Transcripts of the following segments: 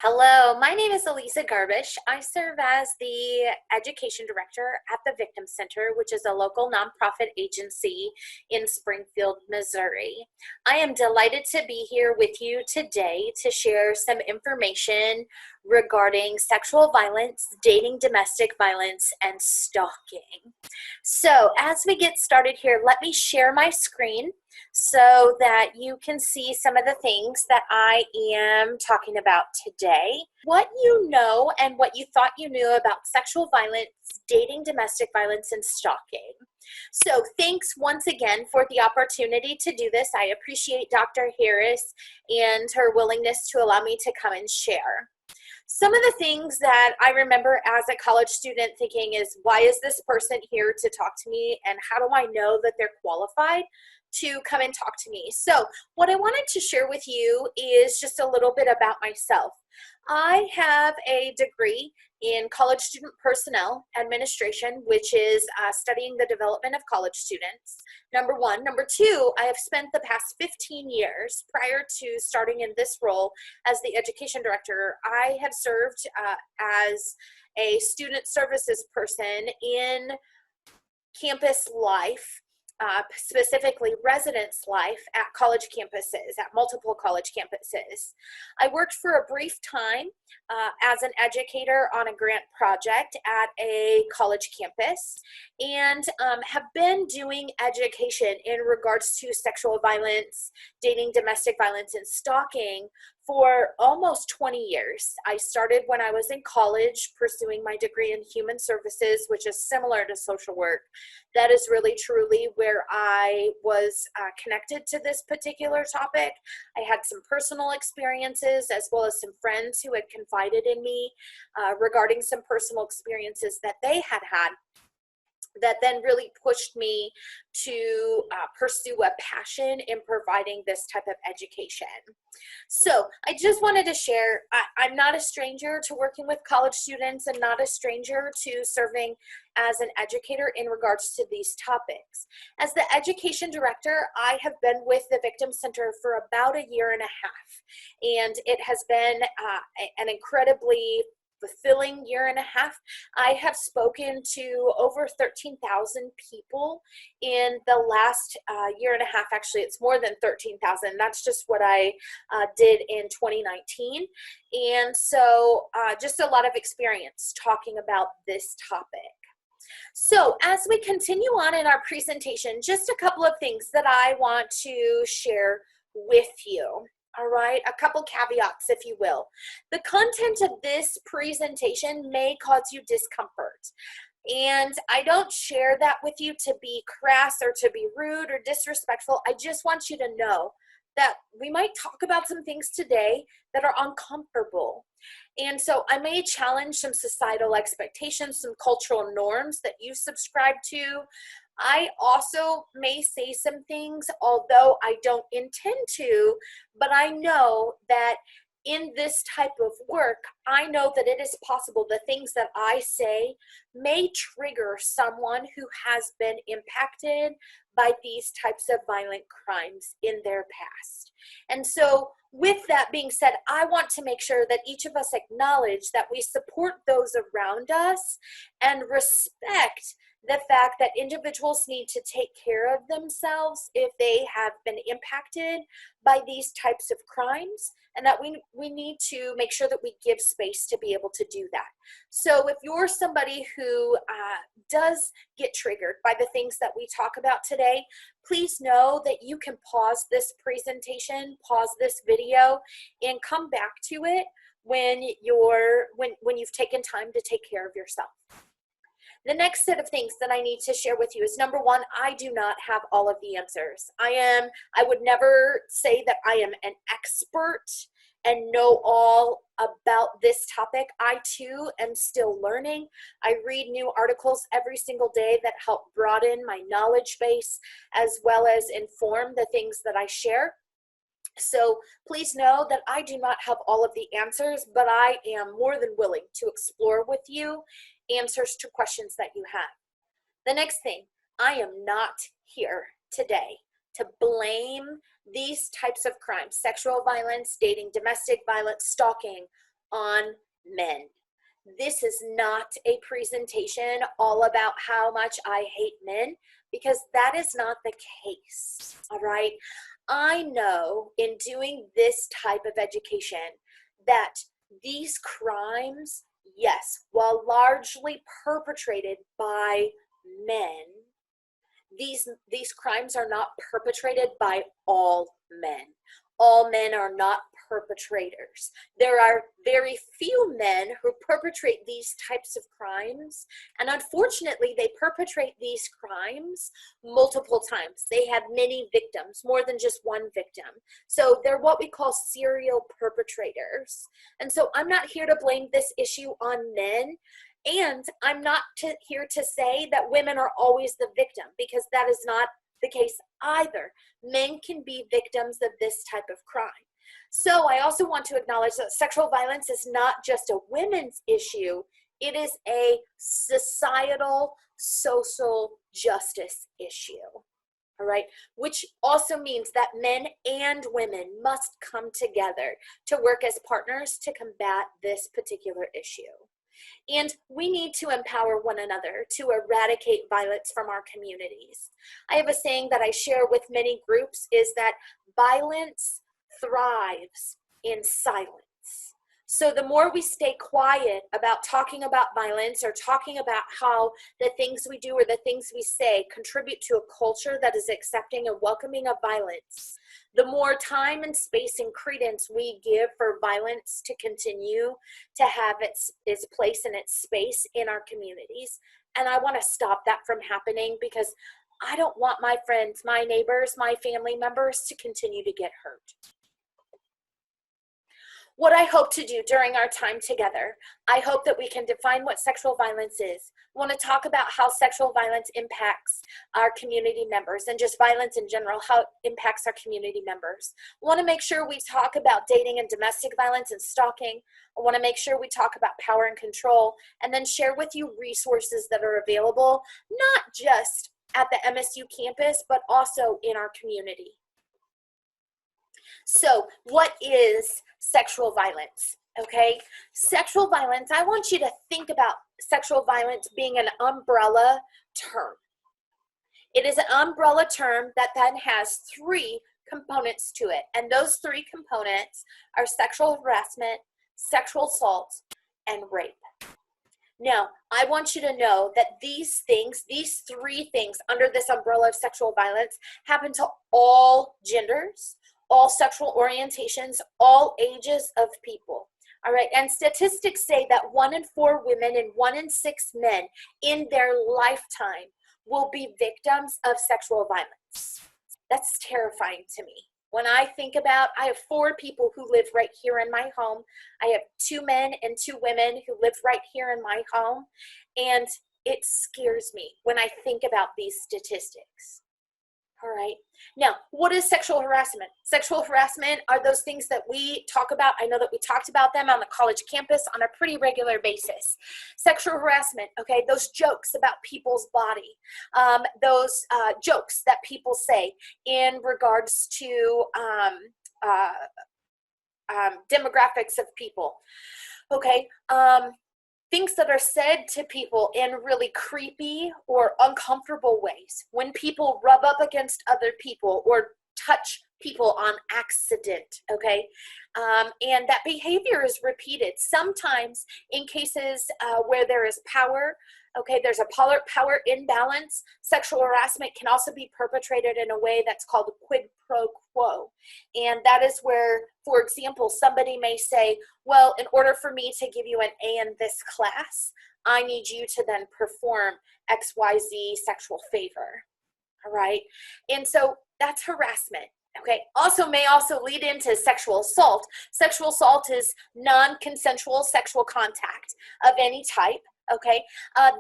Hello, my name is Elisa Garbish. I serve as the Education Director at the Victim Center, which is a local nonprofit agency in Springfield, Missouri. I am delighted to be here with you today to share some information regarding sexual violence, dating domestic violence, and stalking. So as we get started here, let me share my screen so that you can see some of the things that I am talking about today. What you know and what you thought you knew about sexual violence, dating domestic violence, and stalking. So thanks once again for the opportunity to do this. I appreciate Dr. Harris and her willingness to allow me to come and share. Some of the things that I remember as a college student thinking is, why is this person here to talk to me, and how do I know that they're qualified to come and talk to me? So what I wanted to share with you is just a little bit about myself. I have a degree in college student personnel administration, which is studying the development of college students, number one. Number two, I have spent the past 15 years prior to starting in this role as the education director. I have served as a student services person in campus life, specifically residence life at college campuses, at multiple college campuses. I worked for a brief time as an educator on a grant project at a college campus, and have been doing education in regards to sexual violence, dating domestic violence, and stalking for almost 20 years. I started when I was in college pursuing my degree in human services, which is similar to social work. That is really truly where I was connected to this particular topic. I had some personal experiences as well as some friends who had confided in me regarding some personal experiences that they had had, that then really pushed me to pursue a passion in providing this type of education. So I just wanted to share, I'm not a stranger to working with college students and not a stranger to serving as an educator in regards to these topics. As the education director, I have been with the Victim Center for about a year and a half, and it has been an incredibly fulfilling year and a half. I have spoken to over 13,000 people in the last year and a half. Actually, it's more than 13,000. That's just what I did in 2019. And so just a lot of experience talking about this topic. So as we continue on in our presentation, just a couple of things that I want to share with you. All right, a couple caveats, if you will. The content of this presentation may cause you discomfort. And I don't share that with you to be crass or to be rude or disrespectful. I just want you to know that we might talk about some things today that are uncomfortable. And so I may challenge some societal expectations, some cultural norms that you subscribe to. I also may say some things, although I don't intend to, but I know that in this type of work, I know that it is possible the things that I say may trigger someone who has been impacted by these types of violent crimes in their past. And so with that being said, I want to make sure that each of us acknowledge that we support those around us and respect the fact that individuals need to take care of themselves if they have been impacted by these types of crimes, and that we need to make sure that we give space to be able to do that. So if you're somebody who does get triggered by the things that we talk about today, please know that you can pause this presentation, pause this video, and come back to it when you've taken time to take care of yourself. The next set of things that I need to share with you is, number one, I do not have all of the answers. I would never say that I am an expert and know all about this topic. I too am still learning. I read new articles every single day that help broaden my knowledge base as well as inform the things that I share. So please know that I do not have all of the answers, but I am more than willing to explore with you answers to questions that you have. The next thing, I am not here today to blame these types of crimes, sexual violence, dating, domestic violence, stalking, on men. This is not a presentation all about how much I hate men, because that is not the case, all right? I know in doing this type of education that these crimes, yes, while largely perpetrated by men, these crimes are not perpetrated by all men. All men are not perpetrators. There are very few men who perpetrate these types of crimes, and unfortunately, they perpetrate these crimes multiple times. They have many victims, more than just one victim. So they're what we call serial perpetrators. And so I'm not here to blame this issue on men. And I'm not here to say that women are always the victim, because that is not the case either. Men can be victims of this type of crime. So I also want to acknowledge that sexual violence is not just a women's issue. It is a societal, social justice issue. All right, which also means that men and women must come together to work as partners to combat this particular issue. And we need to empower one another to eradicate violence from our communities. I have a saying that I share with many groups is that violence thrives in silence. So the more we stay quiet about talking about violence or talking about how the things we do or the things we say contribute to a culture that is accepting and welcoming of violence, the more time and space and credence we give for violence to continue to have its place and its space in our communities. And I want to stop that from happening, because I don't want my friends, my neighbors, my family members to continue to get hurt. What I hope to do during our time together, I hope that we can define what sexual violence is. I want to talk about how sexual violence impacts our community members, and just violence in general, how it impacts our community members. I want to make sure we talk about dating and domestic violence and stalking. I want to make sure we talk about power and control, and then share with you resources that are available, not just at the MSU campus, but also in our community. So what is sexual violence? Okay, sexual violence, I want you to think about sexual violence being an umbrella term. It is an umbrella term that then has three components to it. And those three components are sexual harassment, sexual assault, and rape. Now, I want you to know that these things, these three things under this umbrella of sexual violence, happen to all genders, all sexual orientations, all ages of people. All right, and statistics say that 1 in 4 women and 1 in 6 men in their lifetime will be victims of sexual violence. That's terrifying to me. When I think about, I have 4 people who live right here in my home. I have 2 men and 2 women who live right here in my home, and it scares me when I think about these statistics. All right. Now, what is sexual harassment? Sexual harassment are those things that we talk about. I know that we talked about them on the college campus on a pretty regular basis. Sexual harassment, okay, those jokes about people's body, those jokes that people say in regards to demographics of people, okay, things that are said to people in really creepy or uncomfortable ways. When people rub up against other people or touch people on accident, okay? And that behavior is repeated. Sometimes in cases where there is power, okay, there's a power imbalance, sexual harassment can also be perpetrated in a way that's called quid pro quo. And that is where, for example, somebody may say, well, in order for me to give you an A in this class, I need you to then perform XYZ sexual favor, all right? And so that's harassment. Okay, may also lead into sexual assault. Sexual assault is non-consensual sexual contact of any type, okay?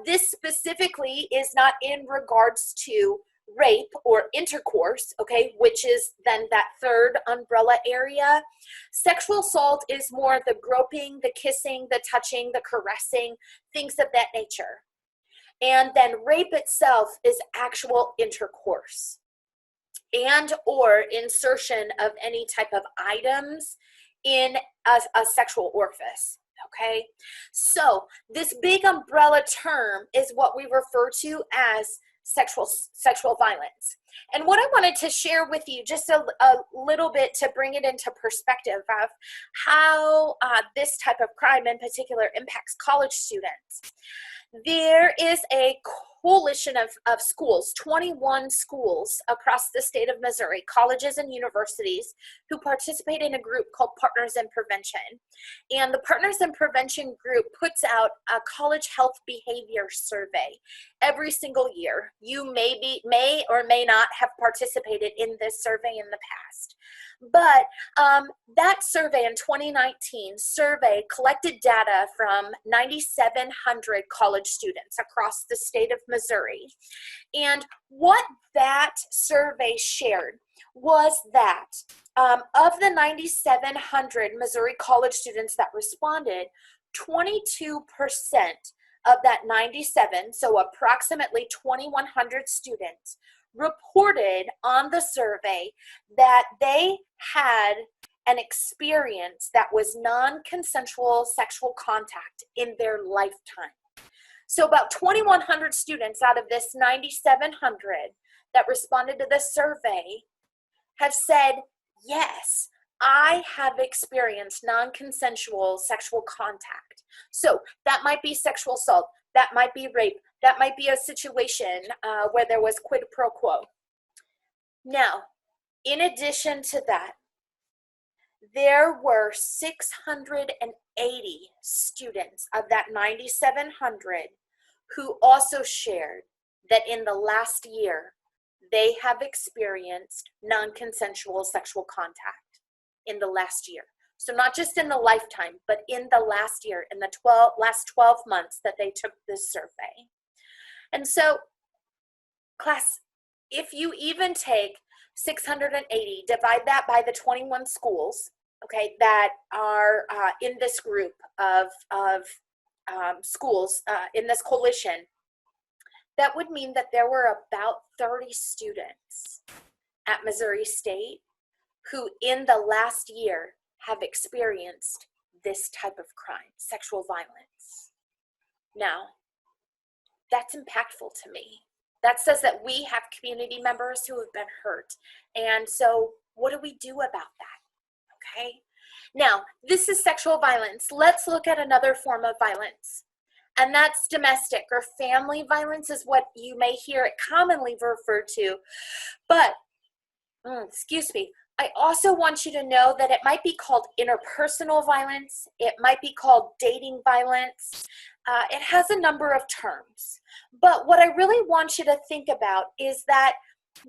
This specifically is not in regards to rape or intercourse, okay, which is then that third umbrella area. Sexual assault is more the groping, the kissing, the touching, the caressing, things of that nature. And then rape itself is actual intercourse and or insertion of any type of items in a sexual orifice. okay? So this big umbrella term is what we refer to as sexual violence. And what I wanted to share with you just a little bit to bring it into perspective of how this type of crime in particular impacts college students. There is a coalition of schools, 21 schools across the state of Missouri, colleges and universities, who participate in a group called Partners in Prevention. And the Partners in Prevention group puts out a college health behavior survey every single year. You may or may not have participated in this survey in the past. But that survey in 2019 collected data from 9,700 college students across the state of Missouri. And what that survey shared was that of the 9,700 Missouri college students that responded, 22% of that 97, so approximately 2,100 students, reported on the survey that they had an experience that was non-consensual sexual contact in their lifetime. So about 2,100 students out of this 9,700 that responded to the survey have said, yes, I have experienced non-consensual sexual contact. So that might be sexual assault, that might be rape, that might be a situation where there was quid pro quo. Now, in addition to that, there were 680 students of that 9,700 who also shared that in the last year, they have experienced non-consensual sexual contact in the last year. So not just in the lifetime, but in the last year, in the last 12 months that they took this survey. And so, class, if you even take 680, divide that by the 21 schools, okay, that are in this group of schools, in this coalition, that would mean that there were about 30 students at Missouri State who in the last year have experienced this type of crime, sexual violence. Now, that's impactful to me. That says that we have community members who have been hurt. And so what do we do about that? Okay. Now, this is sexual violence. Let's look at another form of violence. And that's domestic or family violence is what you may hear it commonly referred to. But, excuse me, I also want you to know that it might be called interpersonal violence. It might be called dating violence. It has a number of terms. But what I really want you to think about is that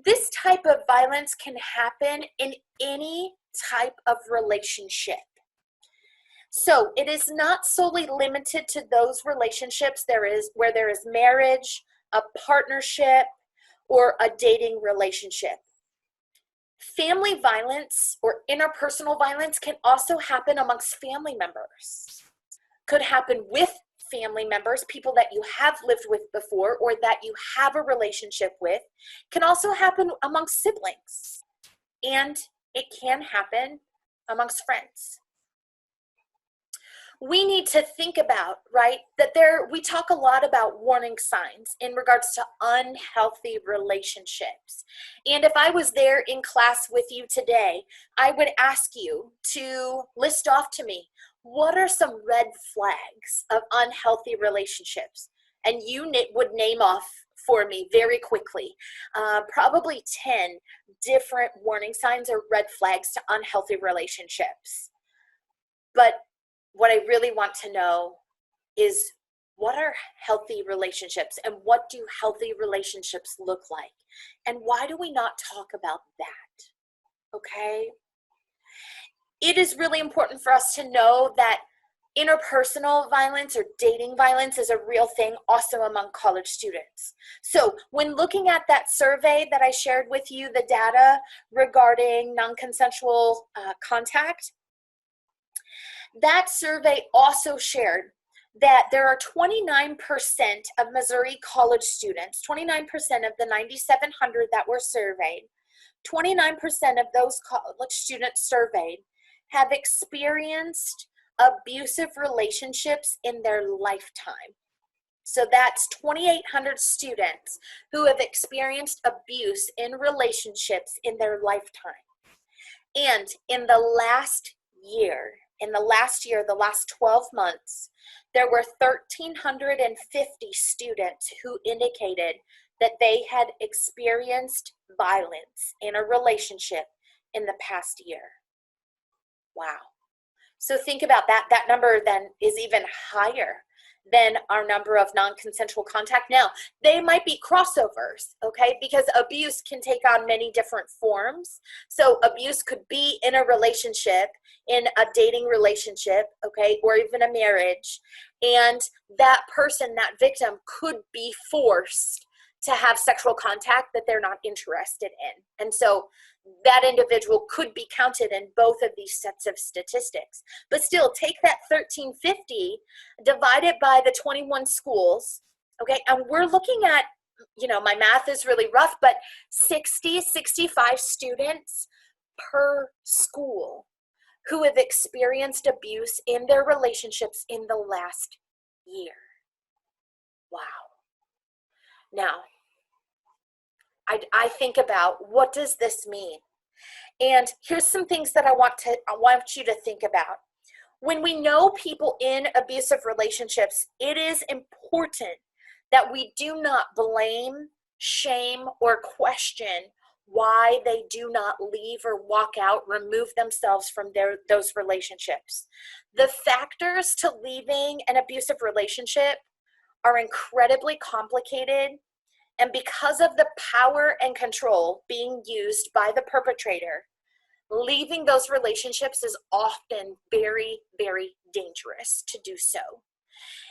this type of violence can happen in any type of relationship. So it is not solely limited to those relationships where there is marriage, a partnership, or a dating relationship. Family violence or interpersonal violence can also happen amongst family members. Could happen with family members, people that you have lived with before or that you have a relationship with. Can also happen amongst siblings. And it can happen amongst friends. We need to think about, right, that we talk a lot about warning signs in regards to unhealthy relationships. And if I was there in class with you today, I would ask you to list off to me, what are some red flags of unhealthy relationships? And you would name off for me very quickly, probably 10 different warning signs or red flags to unhealthy relationships. But what I really want to know is, what are healthy relationships and what do healthy relationships look like? And why do we not talk about that? Okay? It is really important for us to know that interpersonal violence or dating violence is a real thing also among college students. So when looking at that survey that I shared with you, the data regarding non-consensual contact, that survey also shared that there are 29% of Missouri college students, 29% of the 9,700 that were surveyed, 29% of those college students surveyed have experienced abusive relationships in their lifetime. So that's 2,800 students who have experienced abuse in relationships in their lifetime. And in the last year, the last 12 months, there were 1,350 students who indicated that they had experienced violence in a relationship in the past year. Wow. So think about that. That number then is even higher than our number of non-consensual contact. Now, they might be crossovers, okay? Because abuse can take on many different forms. So abuse could be in a relationship, in a dating relationship, okay, or even a marriage. And that person, that victim, could be forced to have sexual contact that they're not interested in. And so that individual could be counted in both of these sets of statistics. But still, take that 1,350, divide it by the 21 schools, okay? And we're looking at, my math is really rough, but 60, 65 students per school who have experienced abuse in their relationships in the last year. Wow. Now, I think about, what does this mean? And here's some things that I want you to think about. When we know people in abusive relationships, it is important that we do not blame, shame, or question why they do not leave or walk out, remove themselves from those relationships. The factors to leaving an abusive relationship are incredibly complicated. And because of the power and control being used by the perpetrator, leaving those relationships is often very, very dangerous to do so.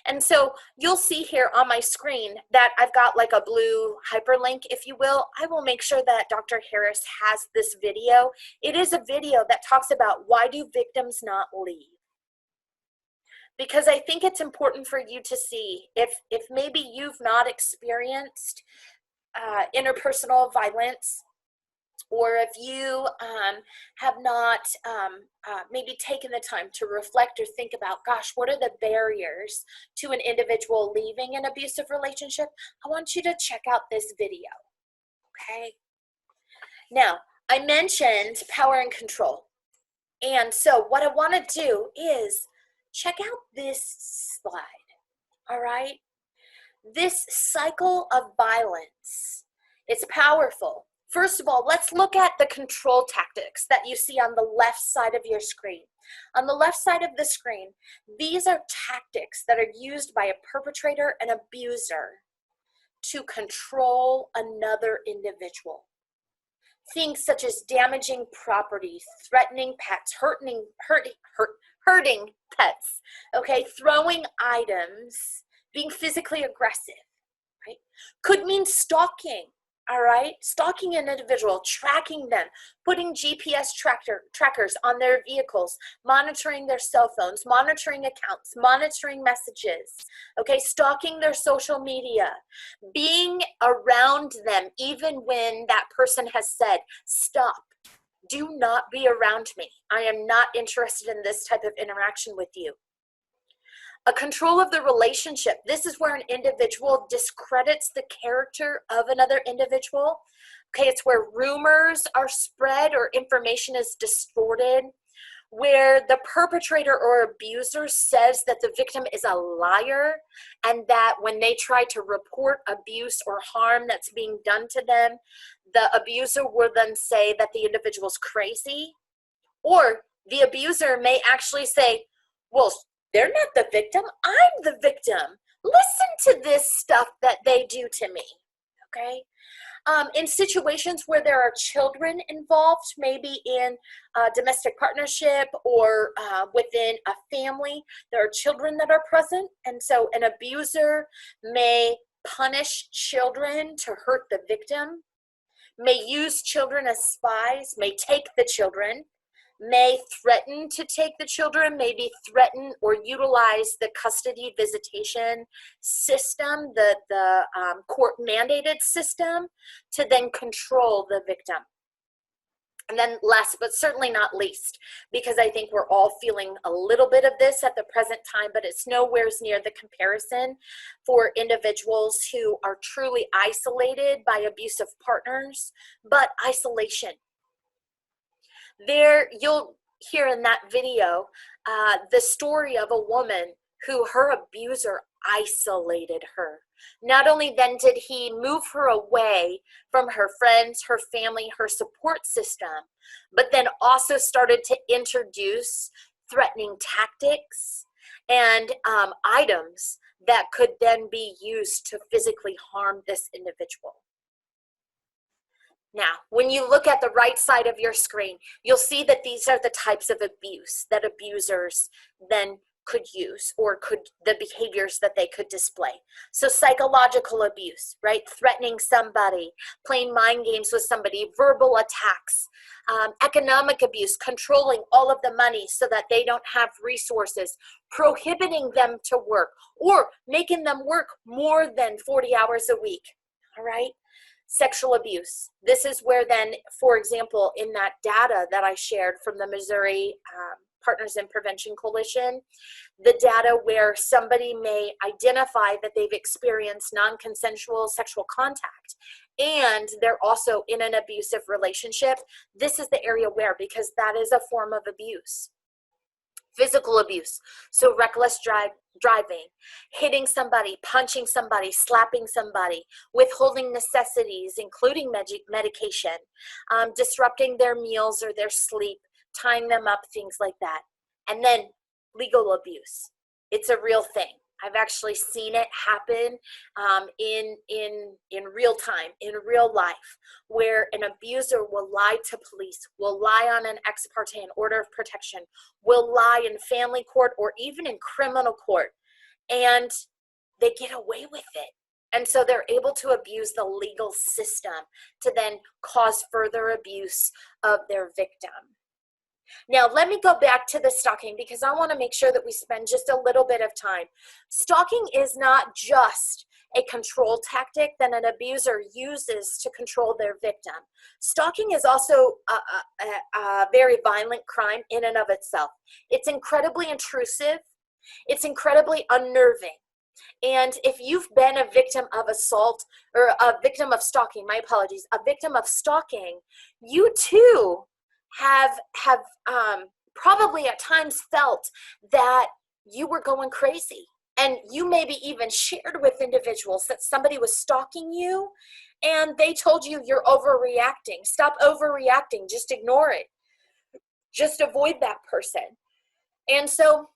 And so you'll see here on my screen that I've got like a blue hyperlink, if you will. I will make sure that Dr. Harris has this video. It is a video that talks about, why do victims not leave? Because I think it's important for you to see, if maybe you've not experienced interpersonal violence, or if you have not maybe taken the time to reflect or think about, gosh, what are the barriers to an individual leaving an abusive relationship? I want you to check out this video, okay? Now, I mentioned power and control. And so what I want to do is check out this slide, all right? This cycle of violence, it's powerful. First of all, let's look at the control tactics that you see on the left side of your screen. On the left side of the screen, these are tactics that are used by a perpetrator and abuser to control another individual. Things such as damaging property, threatening pets, hurting pets, okay, throwing items, being physically aggressive, right? Could mean stalking, all right? Stalking an individual, tracking them, putting GPS trackers on their vehicles, monitoring their cell phones, monitoring accounts, monitoring messages, okay? Stalking their social media, being around them even when that person has said, stop, do not be around me. I am not interested in this type of interaction with you. A control of the relationship. This is where an individual discredits the character of another individual. Okay, it's where rumors are spread or information is distorted, where the perpetrator or abuser says that the victim is a liar, and that when they try to report abuse or harm that's being done to them, the abuser will then say that the individual's crazy, or the abuser may actually say, well, they're not the victim, I'm the victim. Listen to this stuff that they do to me, okay? In situations where there are children involved, maybe in a domestic partnership or within a family, there are children that are present. And so an abuser may punish children to hurt the victim, may use children as spies, may take the children, may threaten to take the children, maybe threaten or utilize the custody visitation system, the court mandated system, to then control the victim. And then last, but certainly not least, because I think we're all feeling a little bit of this at the present time, but it's nowhere near the comparison for individuals who are truly isolated by abusive partners, but isolation. There, you'll hear in that video the story of a woman who her abuser isolated her. Not only then did he move her away from her friends, her family, her support system, but then also started to introduce threatening tactics and items that could then be used to physically harm this individual. Now, when you look at the right side of your screen, you'll see that these are the types of abuse that abusers then could use, or the behaviors that they could display. So psychological abuse, right? Threatening somebody, playing mind games with somebody, verbal attacks, economic abuse, controlling all of the money so that they don't have resources, prohibiting them to work, or making them work more than 40 hours a week, all right? Sexual abuse. This is where then, for example, in that data that I shared from the Missouri Partners in Prevention Coalition, the data where somebody may identify that they've experienced non-consensual sexual contact and they're also in an abusive relationship, this is the area where, because that is a form of abuse. Physical abuse, so reckless driving, hitting somebody, punching somebody, slapping somebody, withholding necessities, including medication, disrupting their meals or their sleep, tying them up, things like that. And then legal abuse. It's a real thing. I've actually seen it happen in real time, in real life, where an abuser will lie to police, will lie on an ex parte, an order of protection, will lie in family court or even in criminal court, and they get away with it. And so they're able to abuse the legal system to then cause further abuse of their victim. Now, let me go back to the stalking, because I want to make sure that we spend just a little bit of time. Stalking is not just a control tactic that an abuser uses to control their victim. Stalking is also a very violent crime in and of itself. It's incredibly intrusive. It's incredibly unnerving. And if you've been a victim of assault, or a victim of stalking, my apologies, a victim of stalking, you too have probably at times felt that you were going crazy. And you maybe even shared with individuals that somebody was stalking you and they told you you're overreacting. Stop overreacting. Just ignore it. Just avoid that person. And so,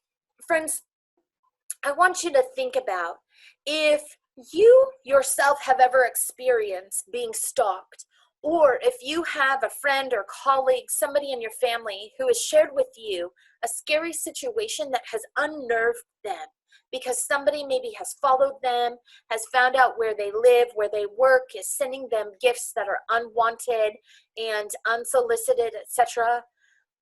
friends, I want you to think about if you yourself have ever experienced being stalked, or if you have a friend or colleague, somebody in your family who has shared with you a scary situation that has unnerved them because somebody maybe has followed them, has found out where they live, where they work, is sending them gifts that are unwanted and unsolicited, etc.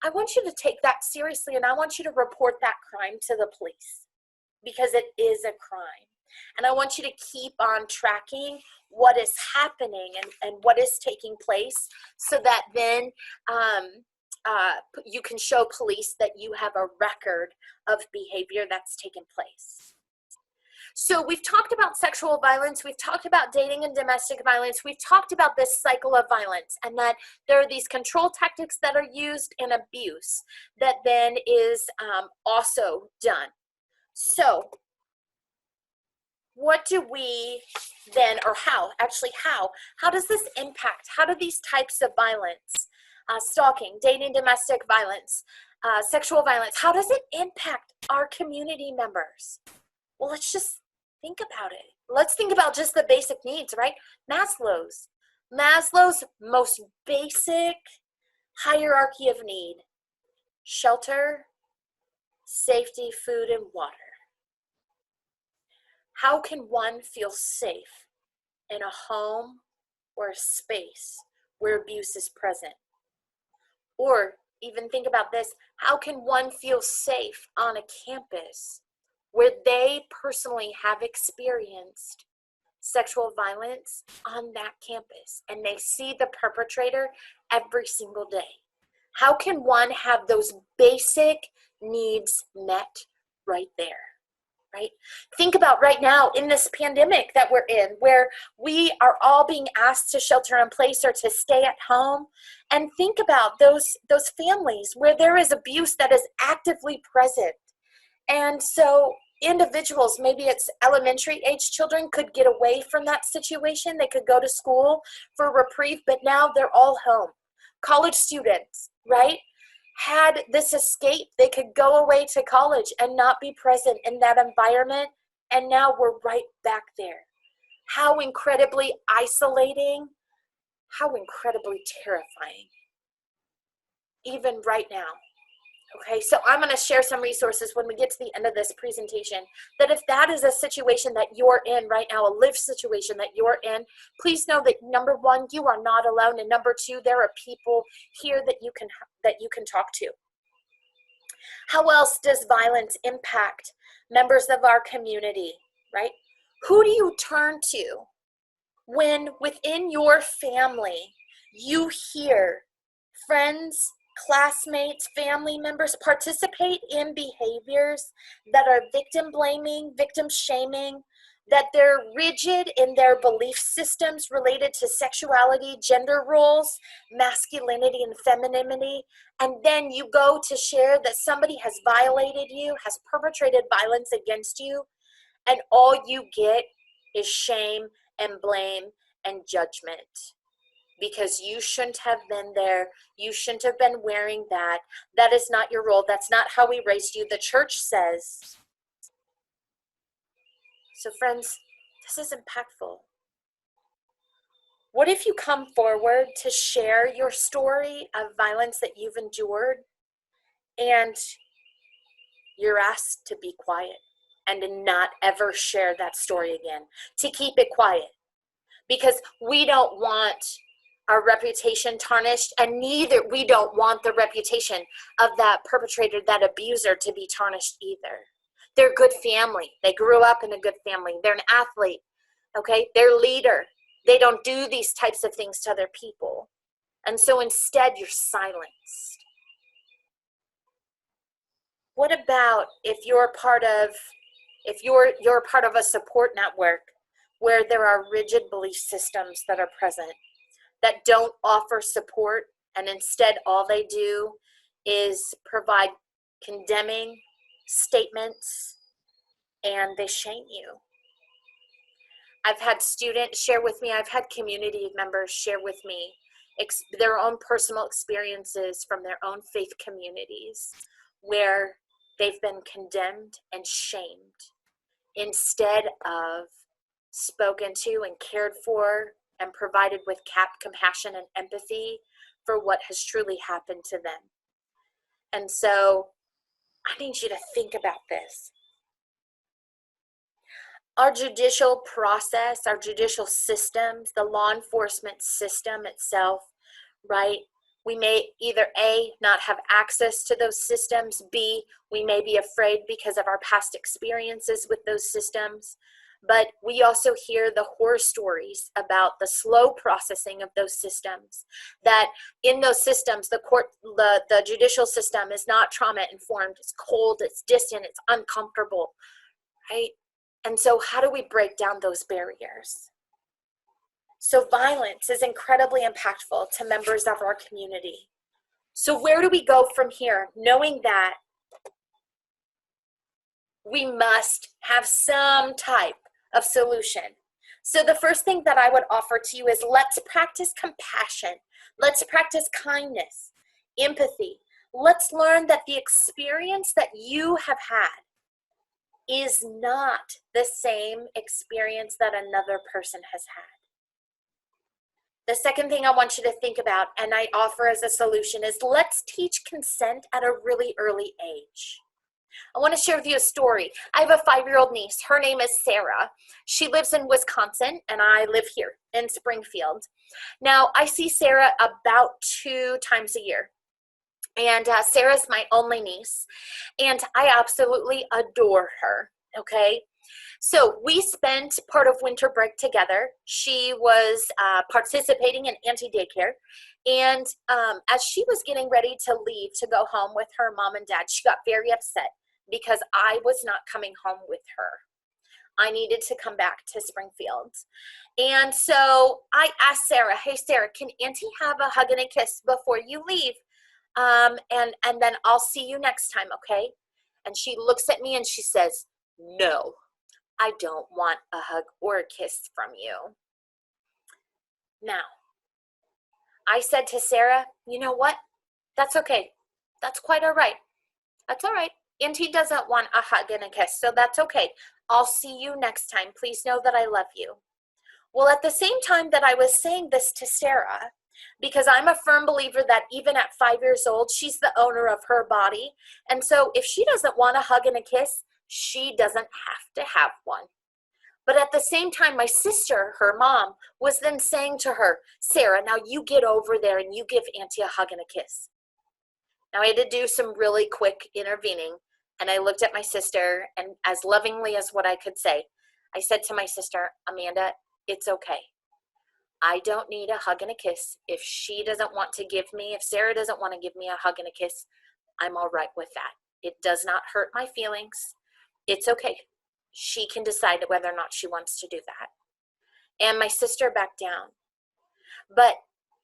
I want you to take that seriously, and I want you to report that crime to the police, because it is a crime. And I want you to keep on tracking what is happening and what is taking place, so that then you can show police that you have a record of behavior that's taken place. So we've talked about sexual violence, we've talked about dating and domestic violence, we've talked about this cycle of violence, and that there are these control tactics that are used in abuse that then is also done. So what do we then, or how does this impact, how do these types of violence, stalking, dating, domestic violence, sexual violence, how does it impact our community members? Well, let's just think about it. Let's think about just the basic needs, right? Maslow's most basic hierarchy of need: shelter, safety, food, and water. How can one feel safe in a home or a space where abuse is present? Or even think about this: how can one feel safe on a campus where they personally have experienced sexual violence on that campus and they see the perpetrator every single day? How can one have those basic needs met right there? Right? Think about right now in this pandemic that we're in, where we are all being asked to shelter in place or to stay at home. And think about those families where there is abuse that is actively present. And so individuals, maybe it's elementary age children, could get away from that situation. They could go to school for a reprieve, but now they're all home. College students, right? Had this escape, they could go away to college and not be present in that environment. And now we're right back there. How incredibly isolating, how incredibly terrifying, even right now. Okay, so I'm going to share some resources when we get to the end of this presentation, that if that is a situation that you're in right now, a lived situation that you're in, please know that number one, you are not alone, and number two, there are people here that you can talk to. How else does violence impact members of our community, right? Who do you turn to when within your family you hear friends, classmates, family members participate in behaviors that are victim blaming, victim shaming, that they're rigid in their belief systems related to sexuality, gender roles, masculinity and femininity, and then you go to share that somebody has violated you, has perpetrated violence against you, and all you get is shame and blame and judgment. Because you shouldn't have been there. You shouldn't have been wearing that. That is not your role. That's not how we raised you. The church says. So friends, this is impactful. What if you come forward to share your story of violence that you've endured, and you're asked to be quiet and to not ever share that story again, to keep it quiet? Because we don't want our reputation tarnished, and we don't want the reputation of that perpetrator, that abuser, to be tarnished either. They're a good family. They grew up in a good family. They're an athlete, okay? They're leader. They don't do these types of things to other people. And so instead, you're silenced. What about if you're part of a support network where there are rigid belief systems that are present, that don't offer support, and instead all they do is provide condemning statements and they shame you? I've had students share with me, I've had community members share with me their own personal experiences from their own faith communities where they've been condemned and shamed instead of spoken to and cared for and provided with compassion and empathy for what has truly happened to them. And so I need you to think about this. Our judicial process, our judicial systems, the law enforcement system itself, right? We may either A, not have access to those systems, B, we may be afraid because of our past experiences with those systems. But we also hear the horror stories about the slow processing of those systems, that in those systems, the judicial system is not trauma informed, it's cold, it's distant, it's uncomfortable, right? And so how do we break down those barriers? So violence is incredibly impactful to members of our community. So where do we go from here, knowing that we must have some type of solution? So the first thing that I would offer to you is, let's practice compassion. Let's practice kindness, empathy. Let's learn that the experience that you have had is not the same experience that another person has had. The second thing I want you to think about, and I offer as a solution, is let's teach consent at a really early age. I want to share with you a story. I have a 5-year-old niece. Her name is Sarah. She lives in Wisconsin, and I live here in Springfield. Now, I see Sarah about 2 times a year. And Sarah's my only niece, and I absolutely adore her, okay? So we spent part of winter break together. She was participating in anti-daycare. And as she was getting ready to leave to go home with her mom and dad, she got very upset because I was not coming home with her. I needed to come back to Springfield. And so I asked Sarah, hey, Sarah, can Auntie have a hug and a kiss before you leave? And then I'll see you next time, okay? And she looks at me and she says, no, I don't want a hug or a kiss from you. Now, I said to Sarah, you know what? That's okay. That's quite all right. That's all right. Auntie doesn't want a hug and a kiss, so that's okay. I'll see you next time. Please know that I love you. Well, at the same time that I was saying this to Sarah, because I'm a firm believer that even at 5 years old, she's the owner of her body. And so if she doesn't want a hug and a kiss, she doesn't have to have one. But at the same time, my sister, her mom, was then saying to her, Sarah, now you get over there and you give Auntie a hug and a kiss. Now I had to do some really quick intervening, and I looked at my sister, and as lovingly as what I could say, I said to my sister, Amanda, it's okay. I don't need a hug and a kiss. If she doesn't want to give me, if Sarah doesn't want to give me a hug and a kiss, I'm all right with that. It does not hurt my feelings. It's okay. She can decide whether or not she wants to do that. And my sister backed down. But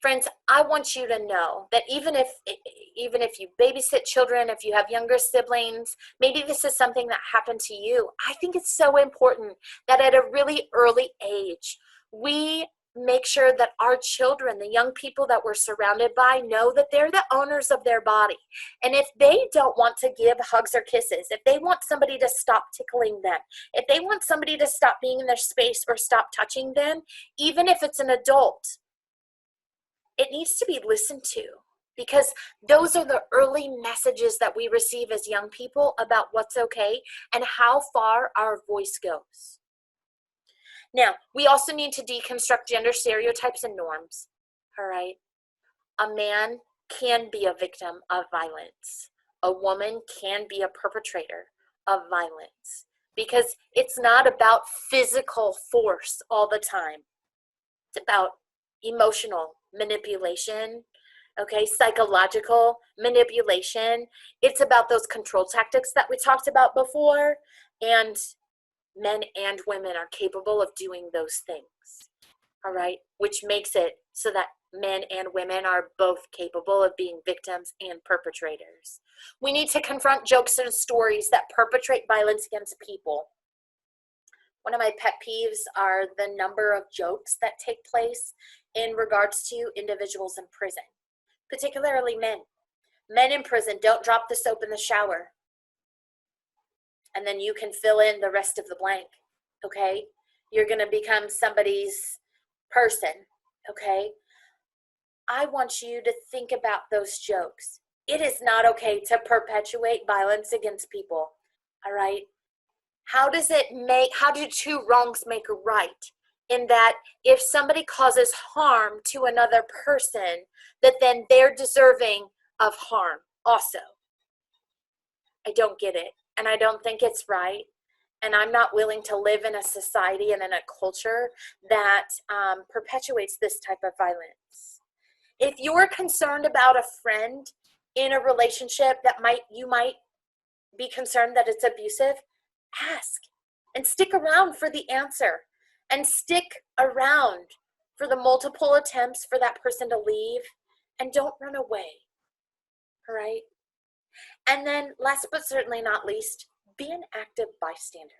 friends, I want you to know that even if you babysit children, if you have younger siblings, maybe this is something that happened to you. I think it's so important that at a really early age, we make sure that our children, the young people that we're surrounded by, know that they're the owners of their body. And if they don't want to give hugs or kisses, if they want somebody to stop tickling them, if they want somebody to stop being in their space or stop touching them, even if it's an adult, it needs to be listened to, because those are the early messages that we receive as young people about what's okay and how far our voice goes. Now, we also need to deconstruct gender stereotypes and norms, all right? A man can be a victim of violence. A woman can be a perpetrator of violence, because it's not about physical force all the time. It's about emotional manipulation, okay, psychological manipulation. It's about those control tactics that we talked about before, and men and women are capable of doing those things, all right, which makes it so that men and women are both capable of being victims and perpetrators. We need to confront jokes and stories that perpetrate violence against people. One of my pet peeves are the number of jokes that take place in regards to individuals in prison, particularly men. Men in prison, don't drop the soap in the shower. And then you can fill in the rest of the blank, okay? You're going to become somebody's person, okay? I want you to think about those jokes. It is not okay to perpetuate violence against people, all right? How do two wrongs make a right? In that if somebody causes harm to another person, that then they're deserving of harm also. I don't get it, and I don't think it's right, and I'm not willing to live in a society and in a culture that perpetuates this type of violence. If you're concerned about a friend in a relationship that you might be concerned that it's abusive, ask and stick around for the answer, and stick around for the multiple attempts for that person to leave, and don't run away, all right? And then last but certainly not least, be an active bystander.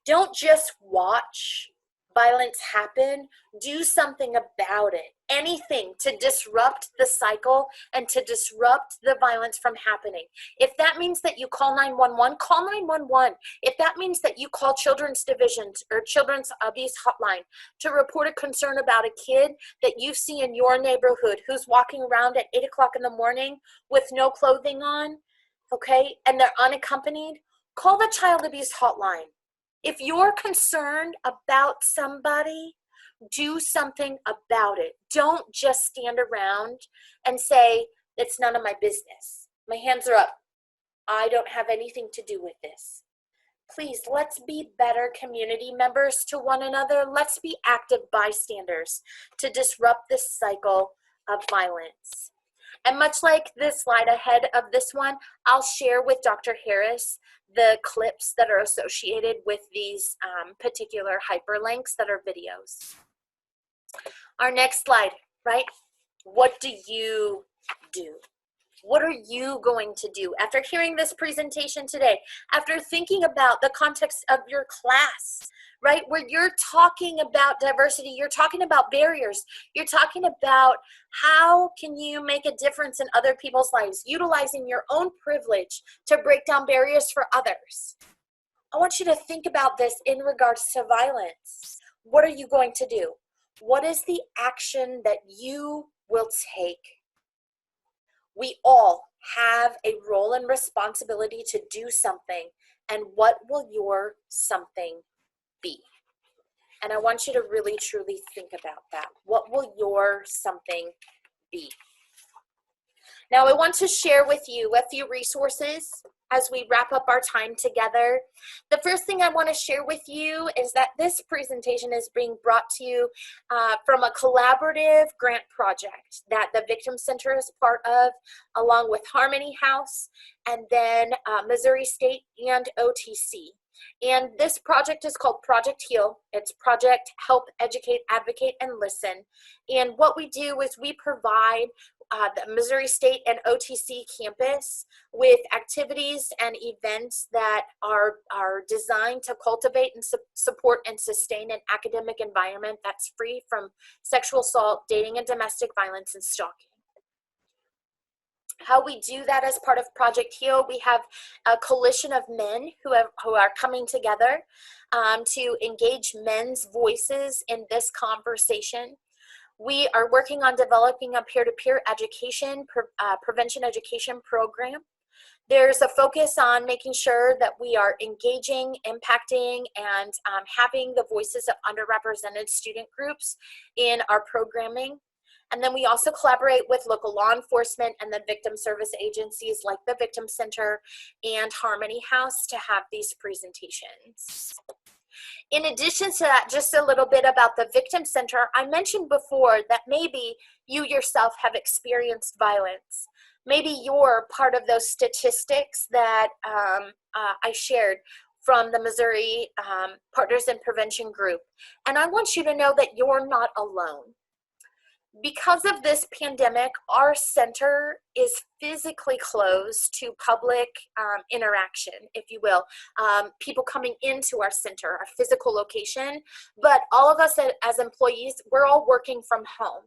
Don't just watch violence happen, do something about it. Anything to disrupt the cycle and to disrupt the violence from happening. If that means that you call 911, call 911. If that means that you call Children's Divisions or Children's Abuse Hotline to report a concern about a kid that you see in your neighborhood who's walking around at 8 o'clock in the morning with no clothing on, okay, and they're unaccompanied, call the Child Abuse Hotline. If you're concerned about somebody, do something about it. Don't just stand around and say, it's none of my business. My hands are up. I don't have anything to do with this. Please, let's be better community members to one another. Let's be active bystanders to disrupt this cycle of violence. And much like this slide ahead of this one, I'll share with Dr. Harris the clips that are associated with these particular hyperlinks that are videos. Our next slide, right? What do you do? What are you going to do after hearing this presentation today, after thinking about the context of your class, right? Where you're talking about diversity, you're talking about barriers, you're talking about how can you make a difference in other people's lives, utilizing your own privilege to break down barriers for others. I want you to think about this in regards to violence. What are you going to do? What is the action that you will take? We all have a role and responsibility to do something. And what will your something be? And I want you to really, truly think about that. What will your something be? Now, I want to share with you a few resources as we wrap up our time together. The first thing I want to share with you is that this presentation is being brought to you from a collaborative grant project that the Victim Center is part of, along with Harmony House, and then Missouri State and OTC. And this project is called Project Heal. It's Project Help, Educate, Advocate, and Listen. And what we do is we provide the Missouri State and OTC campus with activities and events that are designed to cultivate and support and sustain an academic environment that's free from sexual assault, dating and domestic violence, and stalking. How we do that as part of Project Heal, we have a coalition of men who are coming together to engage men's voices in this conversation. We are working on developing a peer-to-peer education, prevention education program. There's a focus on making sure that we are engaging, impacting, and having the voices of underrepresented student groups in our programming. And then we also collaborate with local law enforcement and the victim service agencies like the Victim Center and Harmony House to have these presentations. In addition to that, just a little bit about the Victim Center. I mentioned before that maybe you yourself have experienced violence. Maybe you're part of those statistics that I shared from the Missouri Partners in Prevention group. And I want you to know that you're not alone. Because of this pandemic, our center is physically closed to public interaction, if you will. People coming into our center, our physical location, but all of us as employees, we're all working from home.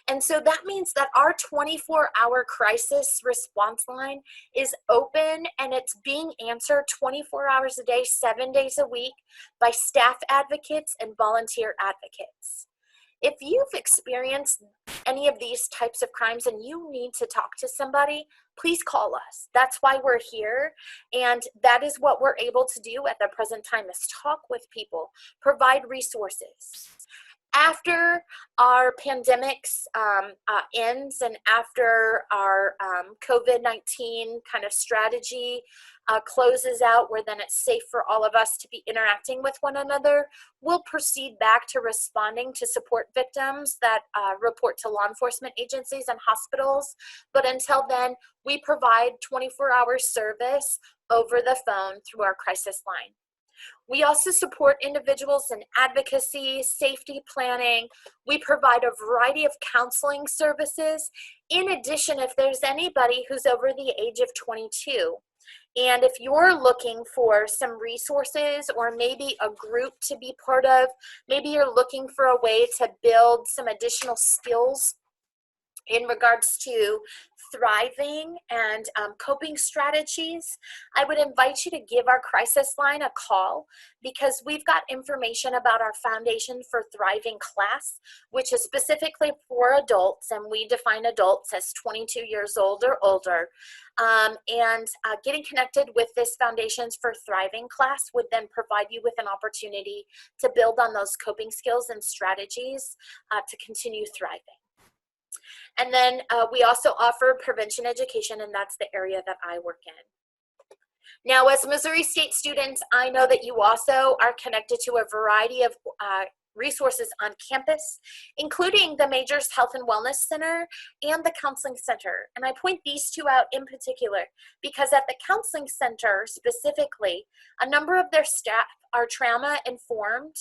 And so that means that our 24-hour crisis response line is open and it's being answered 24 hours a day, 7 days a week by staff advocates and volunteer advocates. If you've experienced any of these types of crimes and you need to talk to somebody, please call us. That's why we're here. And that is what we're able to do at the present time, is talk with people, provide resources. After our pandemics ends and after our COVID-19 kind of strategy closes out, where then it's safe for all of us to be interacting with one another, we'll proceed back to responding to support victims that report to law enforcement agencies and hospitals. But until then, we provide 24-hour service over the phone through our crisis line. We also support individuals in advocacy, safety planning. We provide a variety of counseling services. In addition, if there's anybody who's over the age of 22, and if you're looking for some resources or maybe a group to be part of, maybe you're looking for a way to build some additional skills in regards to thriving and coping strategies, I would invite you to give our crisis line a call, because we've got information about our Foundation for Thriving class, which is specifically for adults, and we define adults as 22 years old or older. Getting connected with this Foundations for Thriving class would then provide you with an opportunity to build on those coping skills and strategies to continue thriving. And then we also offer prevention education, and that's the area that I work in. Now, as Missouri State students, I know that you also are connected to a variety of resources on campus, including the Majors Health and Wellness Center and the Counseling Center. And I point these two out in particular because at the Counseling Center specifically, a number of their staff are trauma-informed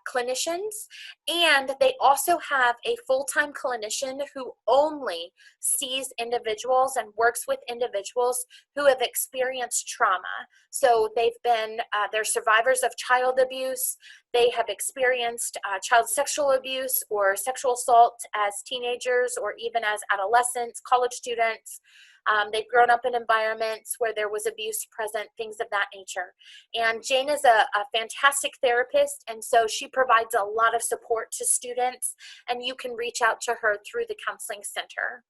clinicians, and they also have a full-time clinician who only sees individuals and works with individuals who have experienced trauma. So they've been, they're survivors of child abuse, they have experienced child sexual abuse or sexual assault as teenagers or even as adolescents, college students. They've grown up in environments where there was abuse present, things of that nature. And Jane is a fantastic therapist, and so she provides a lot of support to students, and you can reach out to her through the Counseling Center.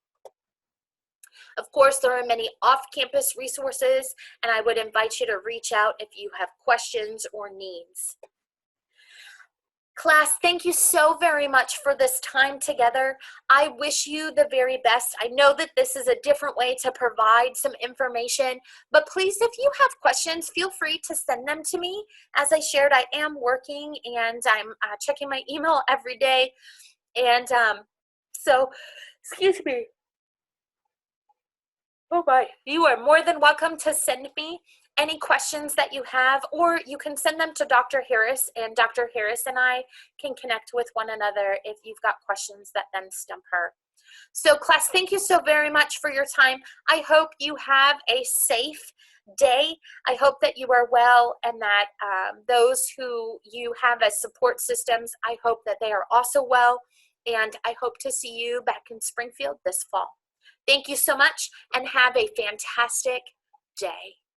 Of course, there are many off-campus resources, and I would invite you to reach out if you have questions or needs. Class, thank you so very much for this time together. I wish you the very best. I know that this is a different way to provide some information, but please, if you have questions, feel free to send them to me. As I shared, I am working and I'm checking my email every day. And so, excuse me. Oh my, you are more than welcome to send me any questions that you have, or you can send them to Dr. Harris, and Dr. Harris and I can connect with one another if you've got questions that then stump her. So class, thank you so very much for your time. I hope you have a safe day. I hope that you are well, and that those who you have as support systems, I hope that they are also well, and I hope to see you back in Springfield this fall. Thank you so much, and have a fantastic day.